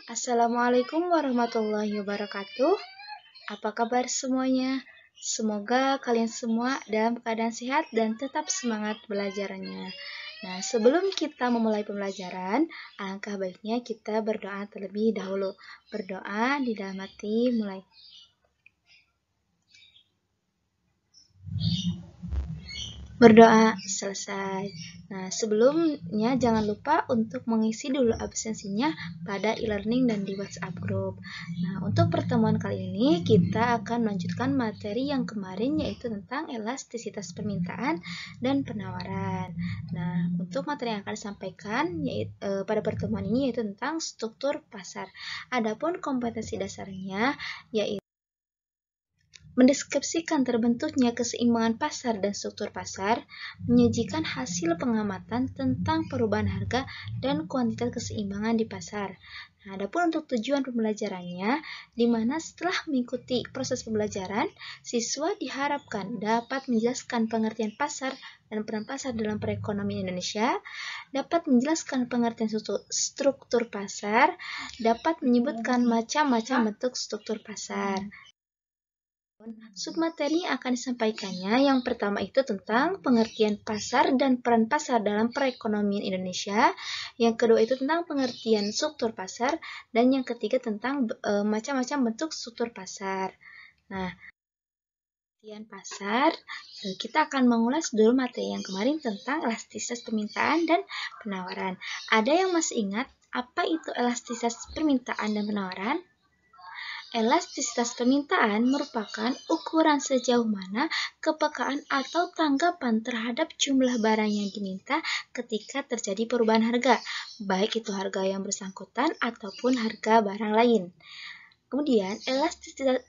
Assalamualaikum warahmatullahi wabarakatuh. Apa kabar semuanya? Semoga kalian semua dalam keadaan sehat dan tetap semangat belajarnya. Nah, sebelum kita memulai pembelajaran, alangkah baiknya kita berdoa terlebih dahulu. Berdoa di dalam hati mulai. Berdoa selesai. Nah, sebelumnya jangan lupa untuk mengisi dulu absensinya pada e-learning dan di WhatsApp group. Nah, untuk pertemuan kali ini kita akan melanjutkan materi yang kemarin yaitu tentang elastisitas permintaan dan penawaran. Nah, untuk materi yang akan disampaikan pada pertemuan ini yaitu tentang struktur pasar. Adapun kompetensi dasarnya yaitu mendeskripsikan terbentuknya keseimbangan pasar dan struktur pasar, menyajikan hasil pengamatan tentang perubahan harga dan kuantitas keseimbangan di pasar. Nah, adapun untuk tujuan pembelajarannya, di mana setelah mengikuti proses pembelajaran, siswa diharapkan dapat menjelaskan pengertian pasar dan peran pasar dalam perekonomian Indonesia, dapat menjelaskan pengertian struktur pasar, dapat menyebutkan macam-macam bentuk struktur pasar. Submateri yang akan disampaikannya yang pertama itu tentang pengertian pasar dan peran pasar dalam perekonomian Indonesia, yang kedua itu tentang pengertian struktur pasar, dan yang ketiga tentang macam-macam bentuk struktur pasar. Nah, pengertian pasar, kita akan mengulas dulu materi yang kemarin tentang elastisitas permintaan dan penawaran. Ada yang masih ingat apa itu elastisitas permintaan dan penawaran? Elastisitas permintaan merupakan ukuran sejauh mana kepekaan atau tanggapan terhadap jumlah barang yang diminta ketika terjadi perubahan harga, baik itu harga yang bersangkutan ataupun harga barang lain. Kemudian,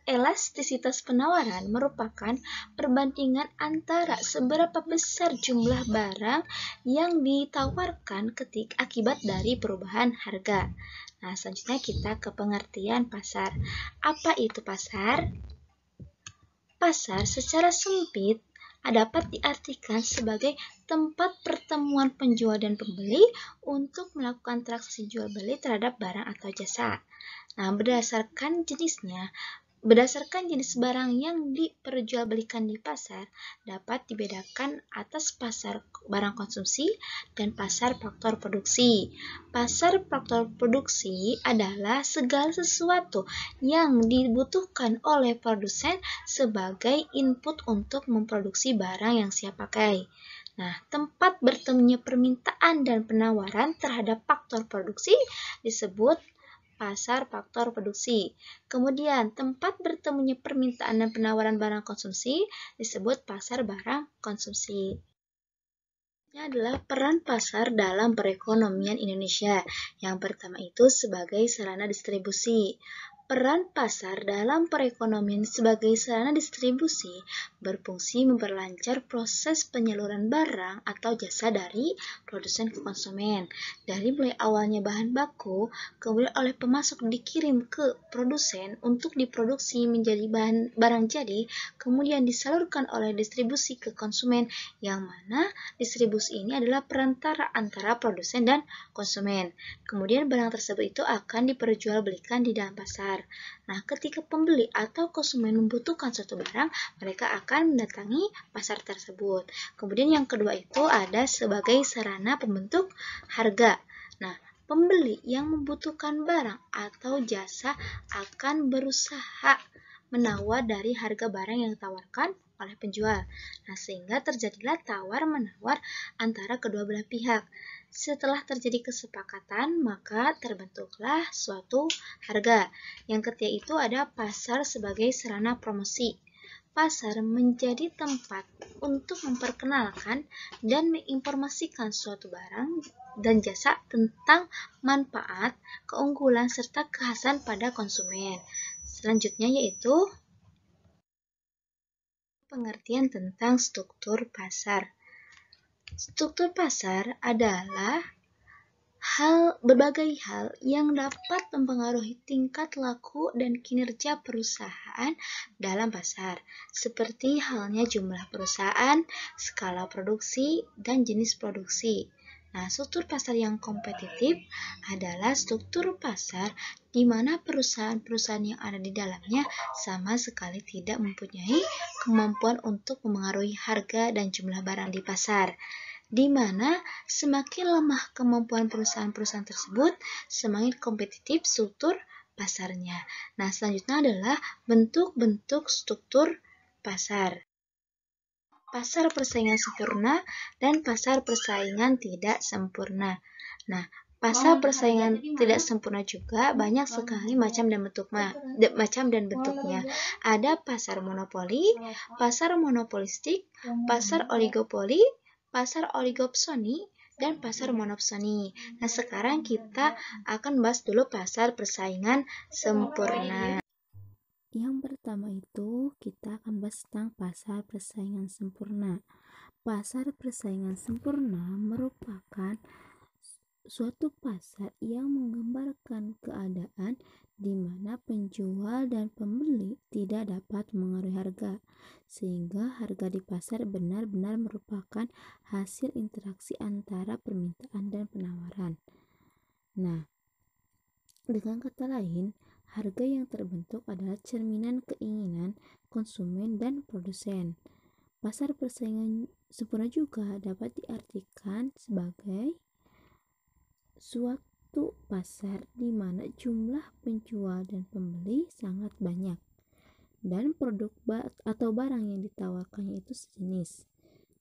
elastisitas penawaran merupakan perbandingan antara seberapa besar jumlah barang yang ditawarkan akibat dari perubahan harga. Nah, selanjutnya kita ke pengertian pasar. Apa itu pasar? Pasar secara sempit dapat diartikan sebagai tempat pertemuan penjual dan pembeli untuk melakukan transaksi jual beli terhadap barang atau jasa. Nah, berdasarkan jenis barang yang diperjualbelikan di pasar dapat dibedakan atas pasar barang konsumsi dan pasar faktor produksi. Pasar faktor produksi adalah segala sesuatu yang dibutuhkan oleh produsen sebagai input untuk memproduksi barang yang siap pakai. Nah, tempat bertemunya permintaan dan penawaran terhadap faktor produksi disebut pasar faktor produksi. Kemudian, tempat bertemunya permintaan dan penawaran barang konsumsi disebut pasar barang konsumsi. Ini adalah peran pasar dalam perekonomian Indonesia. Yang pertama itu sebagai sarana distribusi. Peran pasar dalam perekonomian sebagai sarana distribusi berfungsi memperlancar proses penyaluran barang atau jasa dari produsen ke konsumen. Dari mulai awalnya bahan baku, kemudian oleh pemasok dikirim ke produsen untuk diproduksi menjadi barang jadi, kemudian disalurkan oleh distribusi ke konsumen, yang mana distribusi ini adalah perantara antara produsen dan konsumen. Kemudian barang tersebut itu akan diperjualbelikan di dalam pasar. Nah, ketika pembeli atau konsumen membutuhkan suatu barang, mereka akan mendatangi pasar tersebut. Kemudian yang kedua itu ada sebagai sarana pembentuk harga. Nah, pembeli yang membutuhkan barang atau jasa akan berusaha menawar dari harga barang yang ditawarkan oleh penjual. Nah, sehingga terjadilah tawar-menawar antara kedua belah pihak. Setelah terjadi kesepakatan, maka terbentuklah suatu harga. Yang ketiga itu ada pasar sebagai sarana promosi. Pasar menjadi tempat untuk memperkenalkan dan menginformasikan suatu barang dan jasa tentang manfaat, keunggulan, serta kekhasan pada konsumen. Selanjutnya yaitu pengertian tentang struktur pasar. Struktur pasar adalah berbagai hal yang dapat mempengaruhi tingkat laku dan kinerja perusahaan dalam pasar, seperti halnya jumlah perusahaan, skala produksi, dan jenis produksi. Nah, struktur pasar yang kompetitif adalah struktur pasar di mana perusahaan-perusahaan yang ada di dalamnya sama sekali tidak mempunyai kemampuan untuk memengaruhi harga dan jumlah barang di pasar, di mana semakin lemah kemampuan perusahaan-perusahaan tersebut, semakin kompetitif struktur pasarnya. Nah, selanjutnya adalah bentuk-bentuk struktur pasar. Pasar persaingan sempurna dan pasar persaingan tidak sempurna. Nah, pasar persaingan tidak sempurna juga banyak sekali macam dan bentuknya. Ada pasar monopoli, pasar monopolistik, pasar oligopoli, pasar oligopsoni, dan pasar monopsoni. Nah, sekarang kita akan bahas dulu pasar persaingan sempurna. Yang pertama itu kita akan bahas tentang pasar persaingan sempurna. Pasar persaingan sempurna merupakan suatu pasar yang menggambarkan keadaan di mana penjual dan pembeli tidak dapat mengaruhi harga, sehingga harga di pasar benar-benar merupakan hasil interaksi antara permintaan dan penawaran. Nah, dengan kata lain, harga yang terbentuk adalah cerminan keinginan konsumen dan produsen. Pasar persaingan sempurna juga dapat diartikan sebagai suatu pasar di mana jumlah penjual dan pembeli sangat banyak dan produk atau barang yang ditawarkannya itu sejenis.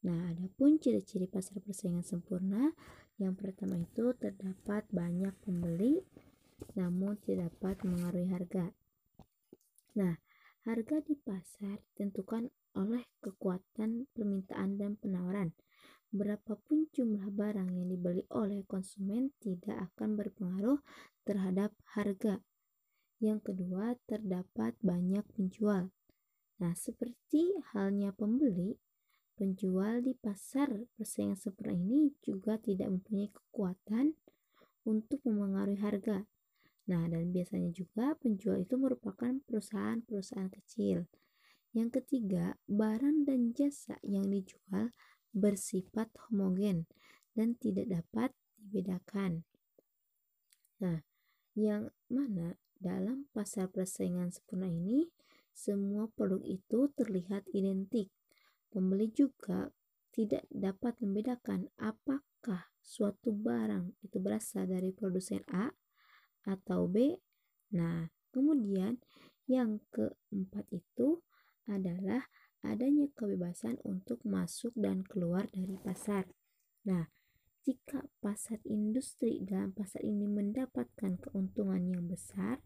Nah, adapun ciri-ciri pasar persaingan sempurna, yang pertama itu terdapat banyak pembeli namun tidak dapat mengaruhi harga. Nah, harga di pasar ditentukan oleh kekuatan permintaan dan penawaran. Berapapun jumlah barang yang dibeli oleh konsumen tidak akan berpengaruh terhadap harga. Yang kedua, terdapat banyak penjual. Nah, seperti halnya pembeli, penjual di pasar persaingan sempurna ini juga tidak mempunyai kekuatan untuk memengaruhi harga. Nah, dan biasanya juga penjual itu merupakan perusahaan-perusahaan kecil. Yang ketiga, barang dan jasa yang dijual bersifat homogen dan tidak dapat dibedakan. Nah, yang mana dalam pasar persaingan sempurna ini, semua produk itu terlihat identik. Pembeli juga tidak dapat membedakan apakah suatu barang itu berasal dari produsen A atau B. Nah, kemudian yang keempat itu adalah adanya kebebasan untuk masuk dan keluar dari pasar. Nah, jika pasar industri dalam pasar ini mendapatkan keuntungan yang besar,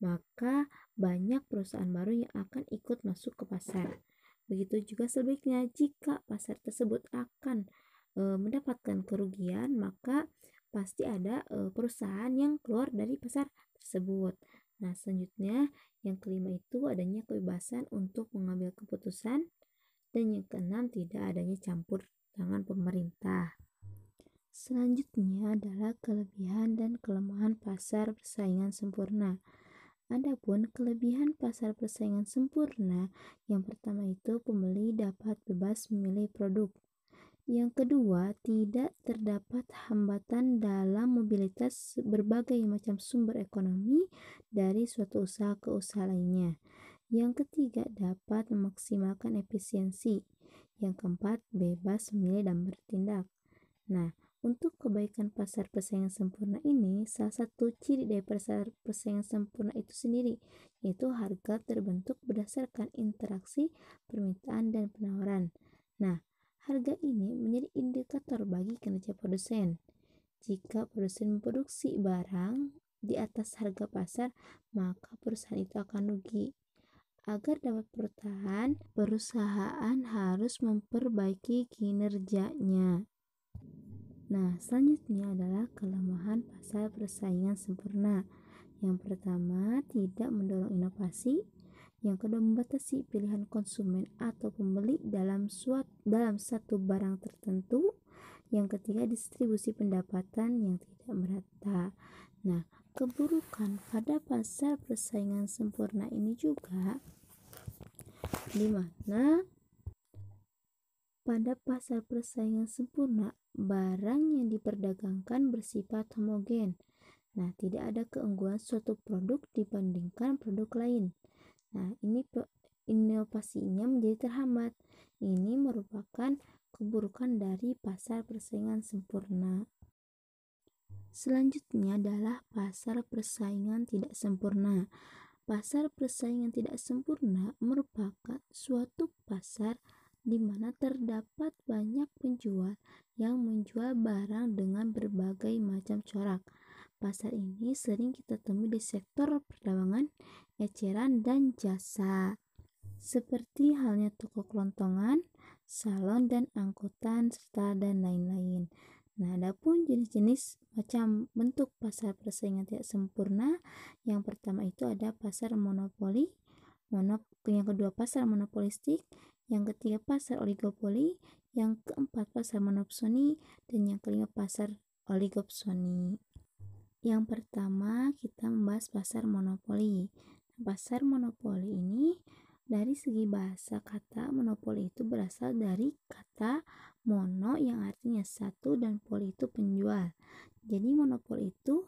maka banyak perusahaan baru yang akan ikut masuk ke pasar. Begitu juga sebaliknya, jika pasar tersebut akan mendapatkan kerugian, maka pasti ada perusahaan yang keluar dari pasar tersebut. Nah, selanjutnya yang kelima itu adanya kebebasan untuk mengambil keputusan, dan yang keenam tidak adanya campur tangan pemerintah. Selanjutnya adalah kelebihan dan kelemahan pasar persaingan sempurna. Adapun kelebihan pasar persaingan sempurna, yang pertama itu pembeli dapat bebas memilih produk. Yang kedua, tidak terdapat hambatan dalam mobilitas berbagai macam sumber ekonomi dari suatu usaha ke usaha lainnya. Yang ketiga, dapat memaksimalkan efisiensi. Yang keempat, bebas memilih dan bertindak. Nah, untuk kebaikan pasar persaingan sempurna ini, salah satu ciri dari pasar persaingan sempurna itu sendiri, yaitu harga terbentuk berdasarkan interaksi permintaan dan penawaran. Nah, harga ini menjadi indikator bagi kinerja produsen. Jika produsen memproduksi barang di atas harga pasar, maka perusahaan itu akan rugi. Agar dapat bertahan, perusahaan harus memperbaiki kinerjanya. Nah, selanjutnya adalah kelemahan pasar persaingan sempurna. Yang pertama, tidak mendorong inovasi. Yang kedua, membatasi pilihan konsumen atau pembeli dalam satu barang tertentu. Yang ketiga, distribusi pendapatan yang tidak merata. Nah, keburukan pada pasar persaingan sempurna ini juga di mana pada pasar persaingan sempurna barang yang diperdagangkan bersifat homogen. Nah, tidak ada keunggulan suatu produk dibandingkan produk lain. Nah, ini inovasinya menjadi terhambat. Ini merupakan keburukan dari pasar persaingan sempurna. Selanjutnya adalah pasar persaingan tidak sempurna. Pasar persaingan tidak sempurna merupakan suatu pasar di mana terdapat banyak penjual yang menjual barang dengan berbagai macam corak. Pasar ini sering kita temui di sektor perdagangan, eceran, dan jasa, seperti halnya toko kelontongan, salon dan angkutan, serta dan lain-lain. Nah, adapun jenis-jenis macam bentuk pasar persaingan tidak sempurna, yang pertama itu ada pasar monopoli, yang kedua pasar monopolistik, yang ketiga pasar oligopoli, yang keempat pasar monopsoni, dan yang kelima pasar oligopsoni. Yang pertama kita membahas pasar monopoli. Pasar monopoli ini dari segi bahasa kata monopoli itu berasal dari kata mono yang artinya satu dan poli itu penjual. Jadi monopoli itu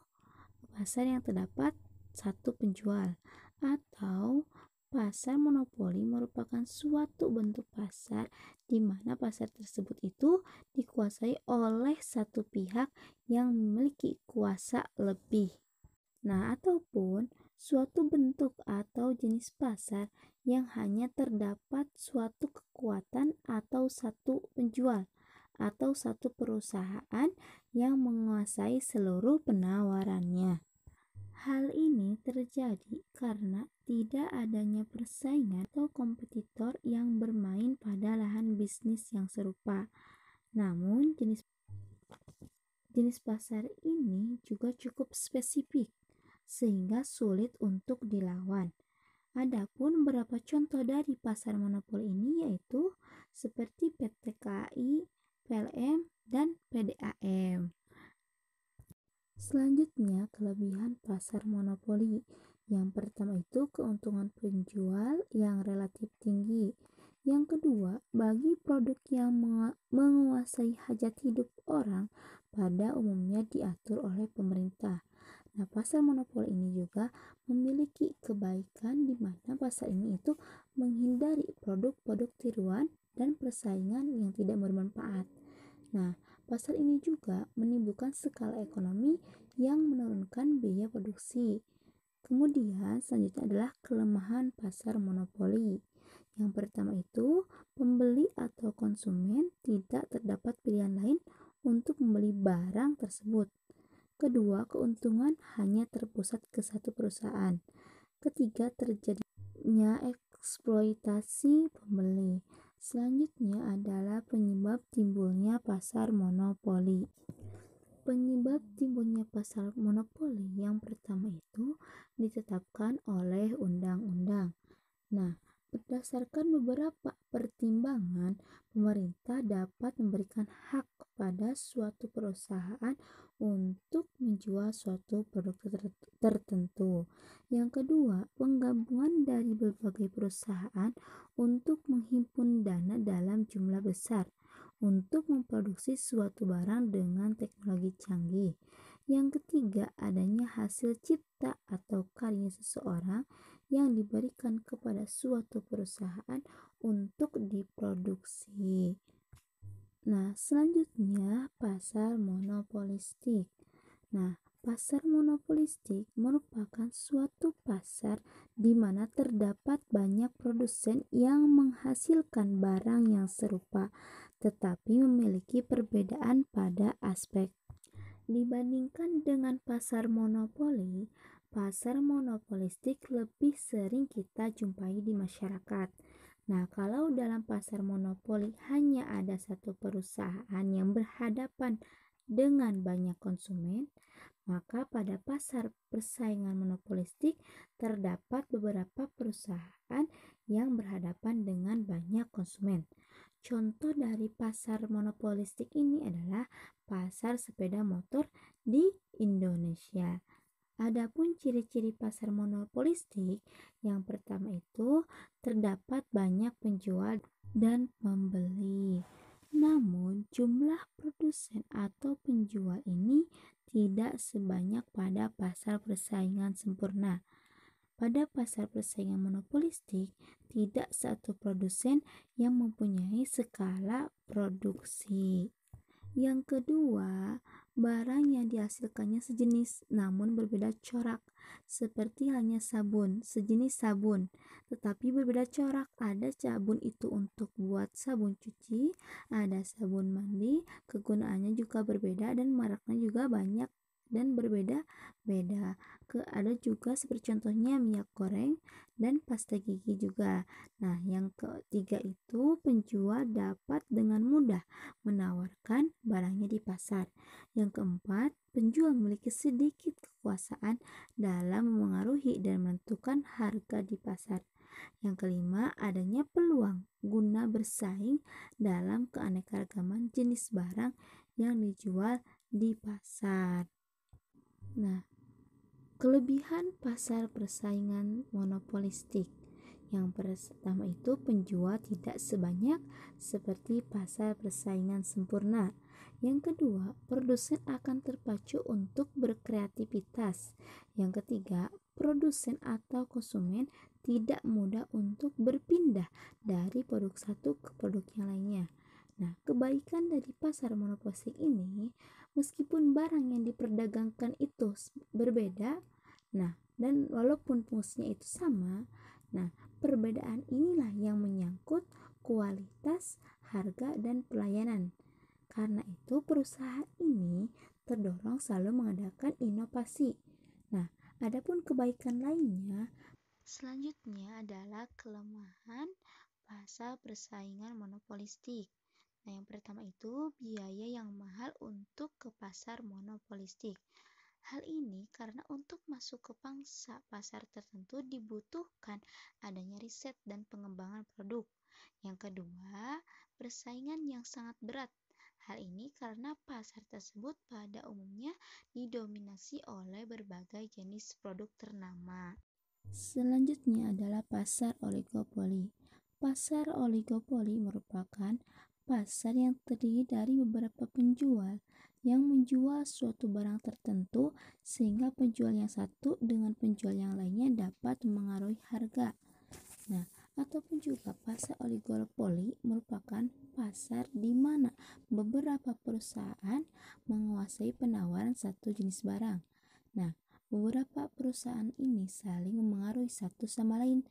pasar yang terdapat satu penjual, atau pasar monopoli merupakan suatu bentuk pasar di mana pasar tersebut itu dikuasai oleh satu pihak yang memiliki kuasa lebih. Nah, ataupun suatu bentuk atau jenis pasar yang hanya terdapat suatu kekuatan atau satu penjual atau satu perusahaan yang menguasai seluruh penawarannya. Hal ini terjadi karena tidak adanya persaingan atau kompetitor yang bermain pada lahan bisnis yang serupa. Namun, jenis pasar ini juga cukup spesifik sehingga sulit untuk dilawan. Adapun beberapa contoh dari pasar monopoli ini yaitu seperti PT KAI, PLN, dan PDAM. Selanjutnya, kelebihan pasar monopoli. Yang pertama itu keuntungan penjual yang relatif tinggi. Yang kedua, bagi produk yang menguasai hajat hidup orang pada umumnya diatur oleh pemerintah. Nah, pasar monopoli ini juga memiliki kebaikan di mana pasar ini itu menghindari produk-produk tiruan dan persaingan yang tidak bermanfaat. Nah, pasar ini juga menimbulkan skala ekonomi yang menurunkan biaya produksi. Kemudian selanjutnya adalah kelemahan pasar monopoli. Yang pertama itu, pembeli atau konsumen tidak terdapat pilihan lain untuk membeli barang tersebut. Kedua, keuntungan hanya terpusat ke satu perusahaan. Ketiga, terjadinya eksploitasi pembeli. Selanjutnya adalah penyebab timbulnya pasar monopoli. Penyebab timbulnya pasar monopoli yang pertama itu ditetapkan oleh undang-undang. Nah, berdasarkan beberapa pertimbangan, pemerintah dapat memberikan hak kepada suatu perusahaan untuk menjual suatu produk tertentu. Yang kedua, penggabungan dari berbagai perusahaan untuk menghimpun dana dalam jumlah besar untuk memproduksi suatu barang dengan teknologi canggih. Yang ketiga, adanya hasil cipta atau karya seseorang yang diberikan kepada suatu perusahaan untuk diproduksi. Nah, selanjutnya pasar monopolistik. Nah, pasar monopolistik merupakan suatu pasar di mana terdapat banyak produsen yang menghasilkan barang yang serupa, tetapi memiliki perbedaan pada aspek. Dibandingkan dengan pasar monopoli, pasar monopolistik lebih sering kita jumpai di masyarakat. Nah, kalau dalam pasar monopoli hanya ada satu perusahaan yang berhadapan dengan banyak konsumen, maka pada pasar persaingan monopolistik terdapat beberapa perusahaan yang berhadapan dengan banyak konsumen. Contoh dari pasar monopolistik ini adalah pasar sepeda motor di Indonesia. Adapun ciri-ciri pasar monopolistik, yang pertama itu terdapat banyak penjual dan pembeli. Namun, jumlah produsen atau penjual ini tidak sebanyak pada pasar persaingan sempurna. Pada pasar persaingan monopolistik, tidak satu produsen yang mempunyai skala produksi. Yang kedua, barang yang dihasilkannya sejenis namun berbeda corak, seperti halnya sabun, sejenis sabun, tetapi berbeda corak. Ada sabun itu untuk buat sabun cuci, ada sabun mandi, kegunaannya juga berbeda dan mereknya juga banyak dan berbeda-beda. Ada juga seperti contohnya minyak goreng dan pasta gigi juga. Nah, yang ketiga itu penjual dapat dengan mudah menawarkan barangnya di pasar. Yang keempat, penjual memiliki sedikit kekuasaan dalam memengaruhi dan menentukan harga di pasar. Yang kelima, adanya peluang guna bersaing dalam keanekaragaman jenis barang yang dijual di pasar. Nah, kelebihan pasar persaingan monopolistik. Yang pertama itu penjual tidak sebanyak seperti pasar persaingan sempurna. Yang kedua, produsen akan terpacu untuk berkreativitas. Yang ketiga, produsen atau konsumen tidak mudah untuk berpindah dari produk satu ke produk yang lainnya. Nah, kebaikan dari pasar monopolistik ini, meskipun barang yang diperdagangkan itu berbeda, nah, dan walaupun fungsinya itu sama, nah, perbedaan inilah yang menyangkut kualitas, harga, dan pelayanan. Karena itu, perusahaan ini terdorong selalu mengadakan inovasi. Nah, adapun kebaikan lainnya, selanjutnya adalah kelemahan pasar persaingan monopolistik. Nah, yang pertama itu biaya yang mahal untuk ke pasar monopolistik. Hal ini karena untuk masuk ke pasar tertentu dibutuhkan adanya riset dan pengembangan produk. Yang kedua, persaingan yang sangat berat. Hal ini karena pasar tersebut pada umumnya didominasi oleh berbagai jenis produk ternama. Selanjutnya adalah pasar oligopoli. Pasar oligopoli merupakan pasar yang terdiri dari beberapa penjual yang menjual suatu barang tertentu sehingga penjual yang satu dengan penjual yang lainnya dapat mengaruhi harga. Nah, ataupun juga pasar oligopoli merupakan pasar di mana beberapa perusahaan menguasai penawaran satu jenis barang. Nah, beberapa perusahaan ini saling memengaruhi satu sama lain.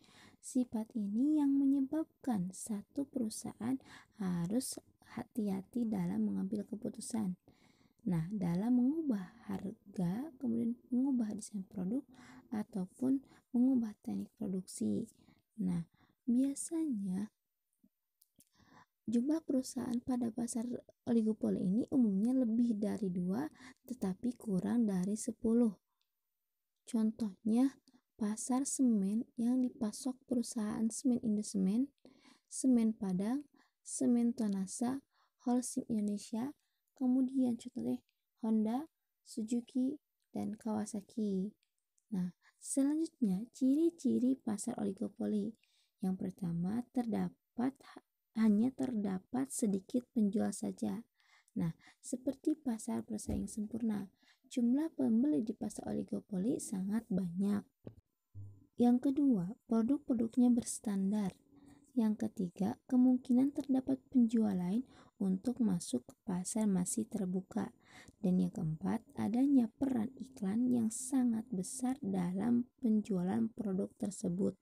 Sifat ini yang menyebabkan satu perusahaan harus hati-hati dalam mengambil keputusan. Nah, dalam mengubah harga, kemudian mengubah desain produk, ataupun mengubah teknik produksi. Nah, biasanya jumlah perusahaan pada pasar oligopoli ini umumnya lebih dari 2, tetapi kurang dari 10. Contohnya, pasar semen yang dipasok perusahaan Semen Indosemen, Semen Padang, Semen Tonasa, Holcim Indonesia, kemudian contohnya Honda, Suzuki, dan Kawasaki. Nah, selanjutnya ciri-ciri pasar oligopoli. Yang pertama, hanya terdapat sedikit penjual saja. Nah, seperti pasar persaingan sempurna, jumlah pembeli di pasar oligopoli sangat banyak. Yang kedua, produk-produknya berstandar. Yang ketiga, kemungkinan terdapat penjual lain untuk masuk ke pasar masih terbuka. Dan yang keempat, adanya peran iklan yang sangat besar dalam penjualan produk tersebut.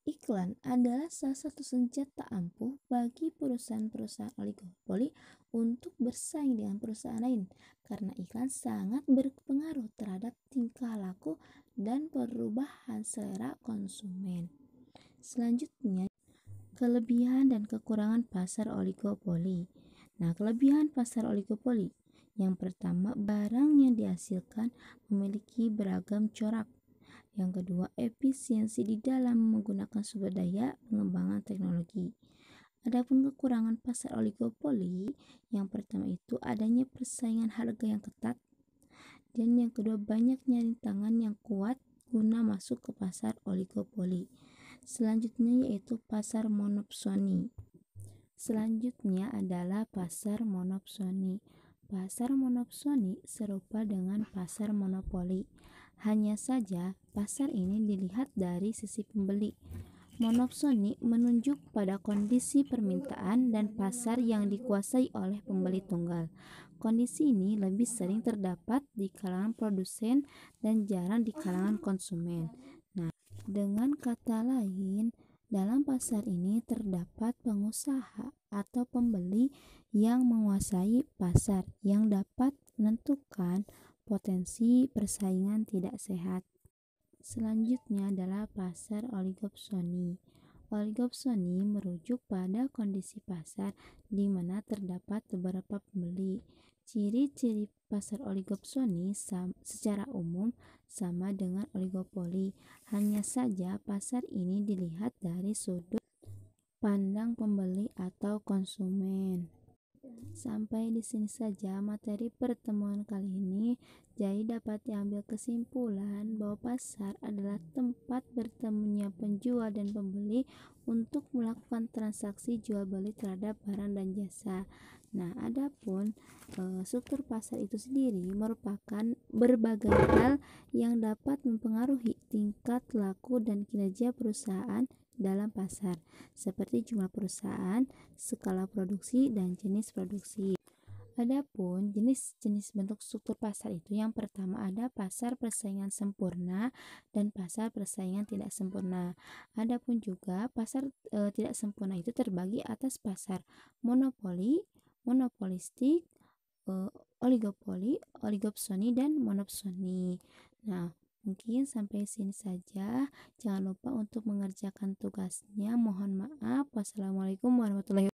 Iklan adalah salah satu senjata ampuh bagi perusahaan-perusahaan oligopoli untuk bersaing dengan perusahaan lain, karena iklan sangat berpengaruh terhadap tingkah laku dan perubahan selera konsumen. Selanjutnya, kelebihan dan kekurangan pasar oligopoli. Nah, kelebihan pasar oligopoli. Yang pertama, barang yang dihasilkan memiliki beragam corak. Yang kedua, efisiensi di dalam menggunakan sumber daya pengembangan teknologi. Adapun kekurangan pasar oligopoli, yang pertama itu adanya persaingan harga yang ketat. Dan yang kedua, banyaknya rintangan yang kuat guna masuk ke pasar oligopoli. Selanjutnya yaitu pasar monopsoni. Selanjutnya adalah pasar monopsoni. Pasar monopsoni serupa dengan pasar monopoli. Hanya saja pasar ini dilihat dari sisi pembeli. Monopsoni menunjuk pada kondisi permintaan dan pasar yang dikuasai oleh pembeli tunggal. Kondisi ini lebih sering terdapat di kalangan produsen dan jarang di kalangan konsumen. Nah, dengan kata lain, dalam pasar ini terdapat pengusaha atau pembeli yang menguasai pasar yang dapat menentukan potensi persaingan tidak sehat. Selanjutnya adalah pasar oligopsoni. Oligopsoni merujuk pada kondisi pasar di mana terdapat beberapa pembeli. Ciri-ciri pasar oligopsoni secara umum sama dengan oligopoli. Hanya saja pasar ini dilihat dari sudut pandang pembeli atau konsumen. Sampai di sini saja materi pertemuan kali ini. Jadi dapat diambil kesimpulan bahwa pasar adalah tempat bertemunya penjual dan pembeli untuk melakukan transaksi jual beli terhadap barang dan jasa. Nah, adapun struktur pasar itu sendiri merupakan berbagai hal yang dapat mempengaruhi tingkat laku dan kinerja perusahaan dalam pasar, seperti jumlah perusahaan, skala produksi, dan jenis produksi. Adapun jenis-jenis bentuk struktur pasar itu, yang pertama ada pasar persaingan sempurna dan pasar persaingan tidak sempurna. Adapun juga pasar tidak sempurna itu terbagi atas pasar monopoli, monopolistik, oligopoli, oligopsoni, dan monopsoni. Nah, mungkin sampai sini saja. Jangan lupa untuk mengerjakan tugasnya. Mohon maaf. Wassalamualaikum warahmatullahi wabarakatuh.